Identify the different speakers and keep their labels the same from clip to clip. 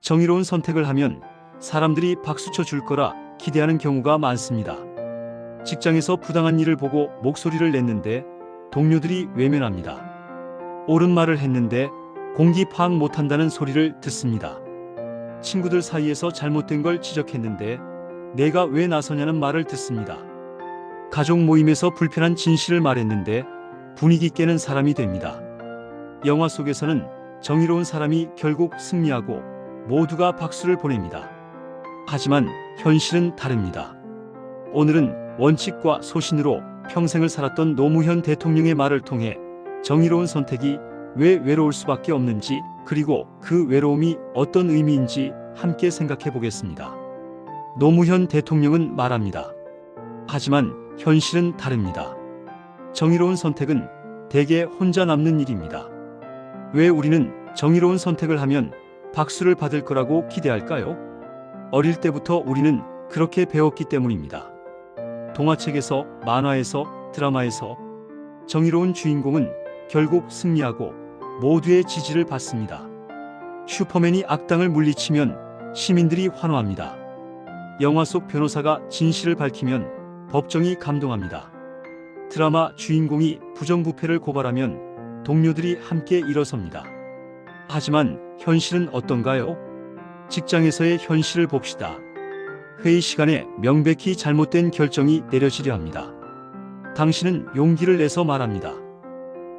Speaker 1: 정의로운 선택을 하면 사람들이 박수쳐 줄 거라 기대하는 경우가 많습니다. 직장에서 부당한 일을 보고 목소리를 냈는데 동료들이 외면합니다. 옳은 말을 했는데 공기 파악 못한다는 소리를 듣습니다. 친구들 사이에서 잘못된 걸 지적했는데 내가 왜 나서냐는 말을 듣습니다. 가족 모임에서 불편한 진실을 말했는데 분위기 깨는 사람이 됩니다. 영화 속에서는 정의로운 사람이 결국 승리하고 모두가 박수를 보냅니다. 하지만 현실은 다릅니다. 오늘은 원칙과 소신으로 평생을 살았던 노무현 대통령의 말을 통해 정의로운 선택이 왜 외로울 수밖에 없는지, 그리고 그 외로움이 어떤 의미인지 함께 생각해 보겠습니다. 노무현 대통령은 말합니다. 하지만 현실은 다릅니다. 정의로운 선택은 대개 혼자 남는 일입니다. 왜 우리는 정의로운 선택을 하면 박수를 받을 거라고 기대할까요? 어릴 때부터 우리는 그렇게 배웠기 때문입니다. 동화책에서, 만화에서, 드라마에서 정의로운 주인공은 결국 승리하고 모두의 지지를 받습니다. 슈퍼맨이 악당을 물리치면 시민들이 환호합니다. 영화 속 변호사가 진실을 밝히면 법정이 감동합니다. 드라마 주인공이 부정부패를 고발하면 동료들이 함께 일어섭니다. 하지만 현실은 어떤가요? 직장에서의 현실을 봅시다. 회의 시간에 명백히 잘못된 결정이 내려지려 합니다. 당신은 용기를 내서 말합니다.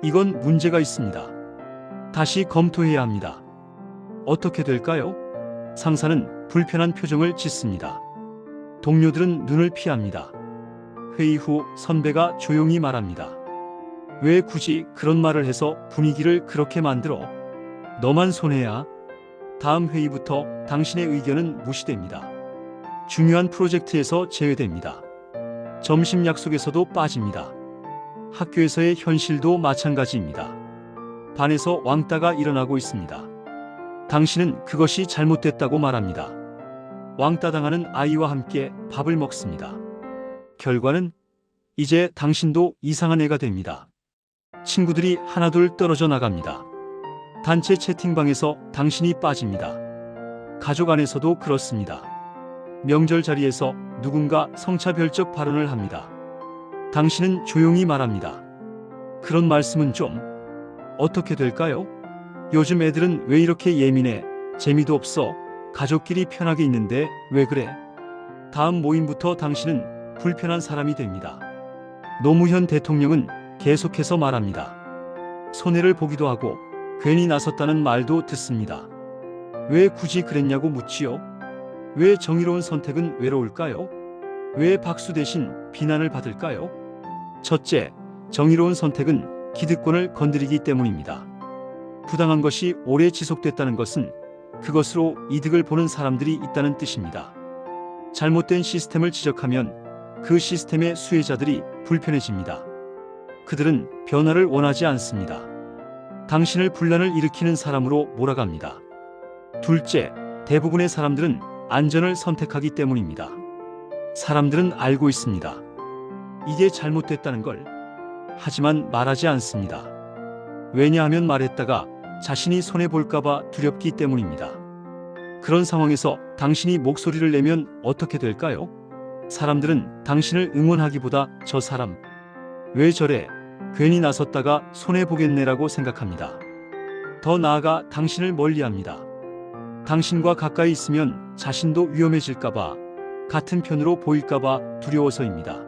Speaker 1: 이건 문제가 있습니다. 다시 검토해야 합니다. 어떻게 될까요? 상사는 불편한 표정을 짓습니다. 동료들은 눈을 피합니다. 회의 후 선배가 조용히 말합니다. 왜 굳이 그런 말을 해서 분위기를 그렇게 만들어? 너만 손해야. 다음 회의부터 당신의 의견은 무시됩니다. 중요한 프로젝트에서 제외됩니다. 점심 약속에서도 빠집니다. 학교에서의 현실도 마찬가지입니다. 반에서 왕따가 일어나고 있습니다. 당신은 그것이 잘못됐다고 말합니다. 왕따당하는 아이와 함께 밥을 먹습니다. 결과는 이제 당신도 이상한 애가 됩니다. 친구들이 하나둘 떨어져 나갑니다. 단체 채팅방에서 당신이 빠집니다. 가족 안에서도 그렇습니다. 명절 자리에서 누군가 성차별적 발언을 합니다. 당신은 조용히 말합니다. 그런 말씀은 좀 어떻게 될까요? 요즘 애들은 왜 이렇게 예민해? 재미도 없어. 가족끼리 편하게 있는데 왜 그래? 다음 모임부터 당신은 불편한 사람이 됩니다. 노무현 대통령은 계속해서 말합니다. 손해를 보기도 하고 괜히 나섰다는 말도 듣습니다. 왜 굳이 그랬냐고 묻지요? 왜 정의로운 선택은 외로울까요? 왜 박수 대신 비난을 받을까요? 첫째, 정의로운 선택은 기득권을 건드리기 때문입니다. 부당한 것이 오래 지속됐다는 것은 그것으로 이득을 보는 사람들이 있다는 뜻입니다. 잘못된 시스템을 지적하면 그 시스템의 수혜자들이 불편해집니다. 그들은 변화를 원하지 않습니다. 당신을 분란을 일으키는 사람으로 몰아갑니다. 둘째, 대부분의 사람들은 안전을 선택하기 때문입니다. 사람들은 알고 있습니다. 이게 잘못됐다는 걸. 하지만 말하지 않습니다. 왜냐하면 말했다가 자신이 손해볼까봐 두렵기 때문입니다. 그런 상황에서 당신이 목소리를 내면 어떻게 될까요? 사람들은 당신을 응원하기보다 저 사람 왜 저래? 괜히 나섰다가 손해보겠네라고 생각합니다. 더 나아가 당신을 멀리합니다. 당신과 가까이 있으면 자신도 위험해질까봐, 같은 편으로 보일까봐 두려워서입니다.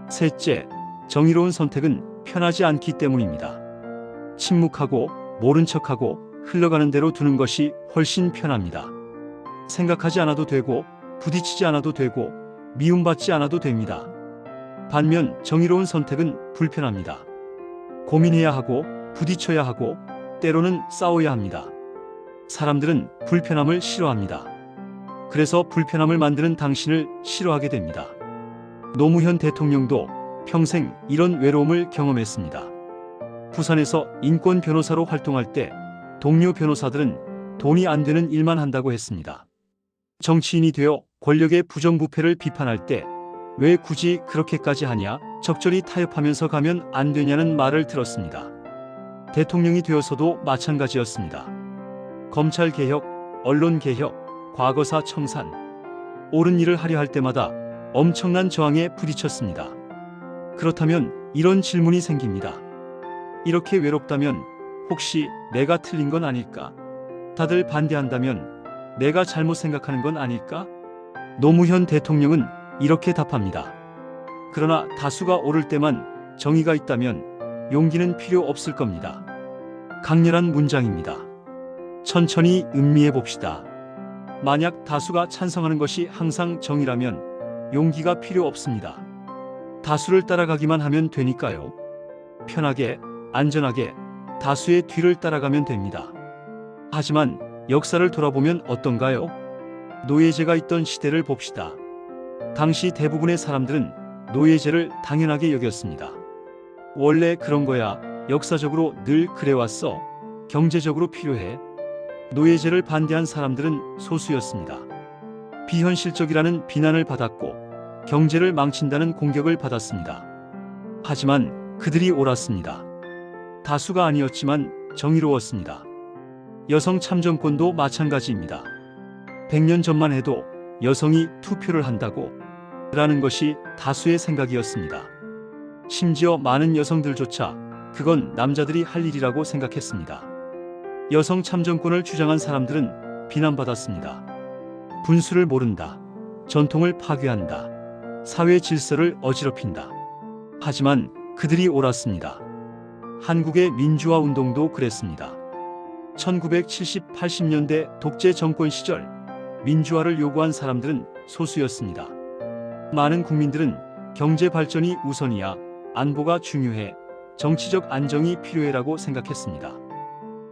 Speaker 1: 셋째, 정의로운 선택은 편하지 않기 때문입니다. 침묵하고 모른 척하고 흘러가는 대로 두는 것이 훨씬 편합니다. 생각하지 않아도 되고 부딪히지 않아도 되고 미움받지 않아도 됩니다. 반면 정의로운 선택은 불편합니다. 고민해야 하고 부딪혀야 하고 때로는 싸워야 합니다. 사람들은 불편함을 싫어합니다. 그래서 불편함을 만드는 당신을 싫어하게 됩니다. 노무현 대통령도 평생 이런 외로움을 경험했습니다. 부산에서 인권 변호사로 활동할 때 동료 변호사들은 돈이 안 되는 일만 한다고 했습니다. 정치인이 되어 권력의 부정부패를 비판할 때 왜 굳이 그렇게까지 하냐? 적절히 타협하면서 가면 안 되냐는 말을 들었습니다. 대통령이 되어서도 마찬가지였습니다. 검찰개혁, 언론개혁, 과거사 청산. 옳은 일을 하려 할 때마다 엄청난 저항에 부딪혔습니다. 그렇다면 이런 질문이 생깁니다. 이렇게 외롭다면 혹시 내가 틀린 건 아닐까? 다들 반대한다면 내가 잘못 생각하는 건 아닐까? 노무현 대통령은 이렇게 답합니다. 그러나 다수가 옳을 때만 정의가 있다면 용기는 필요 없을 겁니다. 강렬한 문장입니다. 천천히 음미해 봅시다. 만약 다수가 찬성하는 것이 항상 정의라면 용기가 필요 없습니다. 다수를 따라가기만 하면 되니까요. 편하게, 안전하게 다수의 뒤를 따라가면 됩니다. 하지만 역사를 돌아보면 어떤가요? 노예제가 있던 시대를 봅시다. 당시 대부분의 사람들은 노예제를 당연하게 여겼습니다. 원래 그런 거야. 역사적으로 늘 그래왔어. 경제적으로 필요해. 노예제를 반대한 사람들은 소수였습니다. 비현실적이라는 비난을 받았고 경제를 망친다는 공격을 받았습니다. 하지만 그들이 옳았습니다. 다수가 아니었지만 정의로웠습니다. 여성 참정권도 마찬가지입니다. 100년 전만 해도 여성이 투표를 한다고 라는 것이 다수의 생각이었습니다. 심지어 많은 여성들조차 그건 남자들이 할 일이라고 생각했습니다. 여성 참정권을 주장한 사람들은 비난받았습니다. 분수를 모른다. 전통을 파괴한다. 사회 질서를 어지럽힌다. 하지만 그들이 옳았습니다. 한국의 민주화 운동도 그랬습니다. 1970, 80년대 독재 정권 시절 민주화를 요구한 사람들은 소수였습니다. 많은 국민들은 경제 발전이 우선이야, 안보가 중요해, 정치적 안정이 필요해라고 생각했습니다.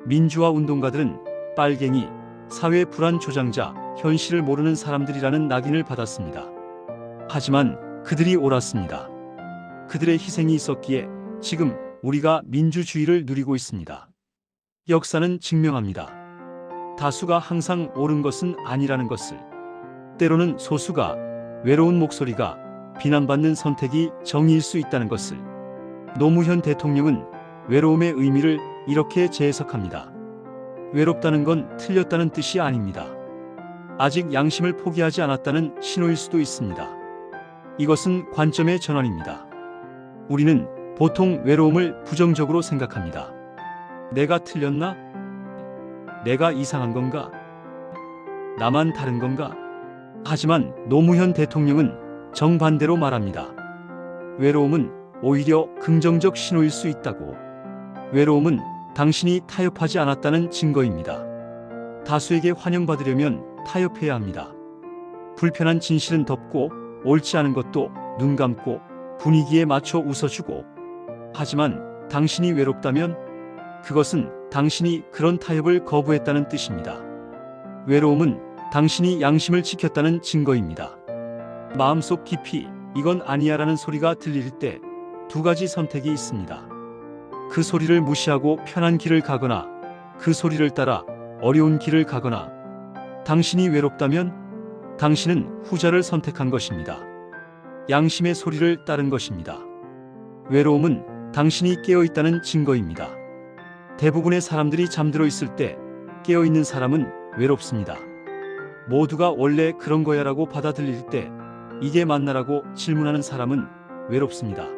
Speaker 1: 민주화 운동가들은 빨갱이, 사회 불안 조장자, 현실을 모르는 사람들이라는 낙인을 받았습니다. 하지만 그들이 옳았습니다. 그들의 희생이 있었기에 지금 우리가 민주주의를 누리고 있습니다. 역사는 증명합니다. 다수가 항상 옳은 것은 아니라는 것을. 때로는 소수가, 외로운 목소리가, 비난받는 선택이 정의일 수 있다는 것을. 노무현 대통령은 외로움의 의미를 이렇게 재해석합니다. 외롭다는 건 틀렸다는 뜻이 아닙니다. 아직 양심을 포기하지 않았다는 신호일 수도 있습니다. 이것은 관점의 전환입니다. 우리는 보통 외로움을 부정적으로 생각합니다. 내가 틀렸나? 내가 이상한 건가? 나만 다른 건가? 하지만 노무현 대통령은 정반대로 말합니다. 외로움은 오히려 긍정적 신호일 수 있다고. 외로움은 당신이 타협하지 않았다는 증거입니다. 다수에게 환영받으려면 타협해야 합니다. 불편한 진실은 덮고 옳지 않은 것도 눈 감고 분위기에 맞춰 웃어주고. 하지만 당신이 외롭다면 그것은 당신이 그런 타협을 거부했다는 뜻입니다. 외로움은 당신이 양심을 지켰다는 증거입니다. 마음속 깊이 이건 아니야라는 소리가 들릴 때 두 가지 선택이 있습니다. 그 소리를 무시하고 편한 길을 가거나 그 소리를 따라 어려운 길을 가거나. 당신이 외롭다면 당신은 후자를 선택한 것입니다. 양심의 소리를 따른 것입니다. 외로움은 당신이 깨어있다는 증거입니다. 대부분의 사람들이 잠들어 있을 때 깨어있는 사람은 외롭습니다. 모두가 원래 그런 거야라고 받아들일 때 이게 맞나라고 질문하는 사람은 외롭습니다.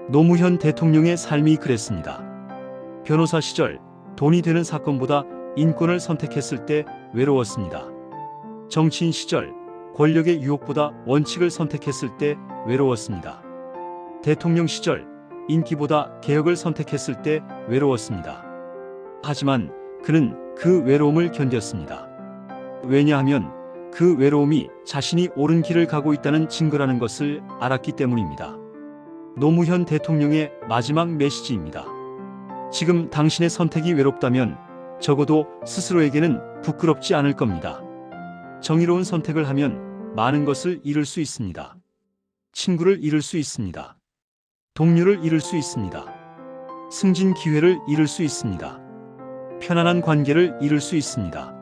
Speaker 1: 노무현 대통령의 삶이 그랬습니다. 변호사 시절 돈이 되는 사건보다 인권을 선택했을 때 외로웠습니다. 정치인 시절 권력의 유혹보다 원칙을 선택했을 때 외로웠습니다. 대통령 시절 인기보다 개혁을 선택했을 때 외로웠습니다. 하지만 그는 그 외로움을 견뎠습니다. 왜냐하면 그 외로움이 자신이 옳은 길을 가고 있다는 증거라는 것을 알았기 때문입니다. 노무현 대통령의 마지막 메시지입니다. 지금 당신의 선택이 외롭다면 적어도 스스로에게는 부끄럽지 않을 겁니다. 정의로운 선택을 하면 많은 것을 잃을 수 있습니다. 친구를 잃을 수 있습니다. 동료를 잃을 수 있습니다. 승진 기회를 잃을 수 있습니다. 편안한 관계를 잃을 수 있습니다.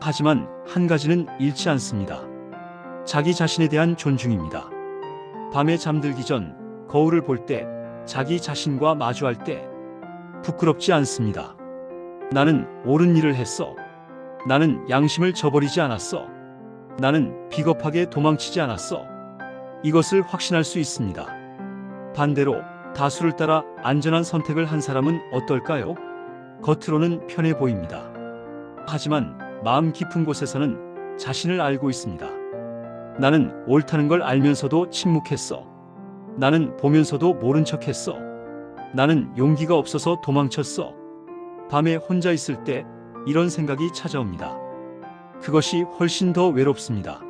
Speaker 1: 하지만 한 가지는 잃지 않습니다. 자기 자신에 대한 존중입니다. 밤에 잠들기 전 거울을 볼 때, 자기 자신과 마주할 때 부끄럽지 않습니다. 나는 옳은 일을 했어. 나는 양심을 저버리지 않았어. 나는 비겁하게 도망치지 않았어. 이것을 확신할 수 있습니다. 반대로 다수를 따라 안전한 선택을 한 사람은 어떨까요? 겉으로는 편해 보입니다. 하지만 마음 깊은 곳에서는 자신을 알고 있습니다. 나는 옳다는 걸 알면서도 침묵했어. 나는 보면서도 모른 척했어. 나는 용기가 없어서 도망쳤어. 밤에 혼자 있을 때 이런 생각이 찾아옵니다. 그것이 훨씬 더 외롭습니다.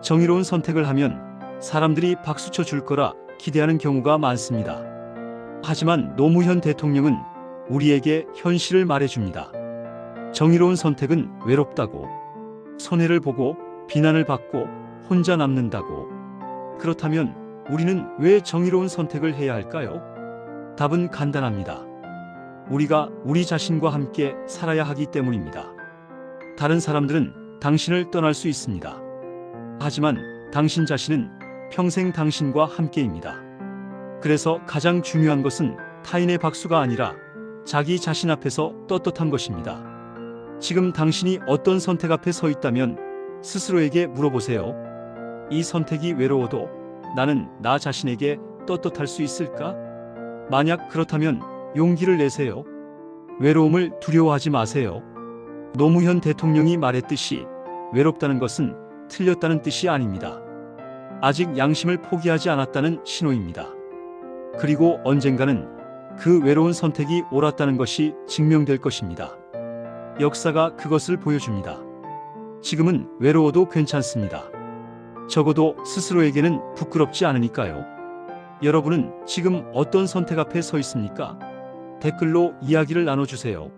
Speaker 1: 정의로운 선택을 하면 사람들이 박수쳐 줄 거라 기대하는 경우가 많습니다. 하지만 노무현 대통령은 우리에게 현실을 말해줍니다. 정의로운 선택은 외롭다고, 손해를 보고 비난을 받고 혼자 남는다고. 그렇다면 우리는 왜 정의로운 선택을 해야 할까요? 답은 간단합니다. 우리가 우리 자신과 함께 살아야 하기 때문입니다. 다른 사람들은 당신을 떠날 수 있습니다. 하지만 당신 자신은 평생 당신과 함께입니다. 그래서 가장 중요한 것은 타인의 박수가 아니라 자기 자신 앞에서 떳떳한 것입니다. 지금 당신이 어떤 선택 앞에 서 있다면 스스로에게 물어보세요. 이 선택이 외로워도 나는 나 자신에게 떳떳할 수 있을까? 만약 그렇다면 용기를 내세요. 외로움을 두려워하지 마세요. 노무현 대통령이 말했듯이 외롭다는 것은 틀렸다는 뜻이 아닙니다. 아직 양심을 포기하지 않았다는 신호입니다. 그리고 언젠가는 그 외로운 선택이 옳았다는 것이 증명될 것입니다. 역사가 그것을 보여줍니다. 지금은 외로워도 괜찮습니다. 적어도 스스로에게는 부끄럽지 않으니까요. 여러분은 지금 어떤 선택 앞에 서 있습니까? 댓글로 이야기를 나눠주세요.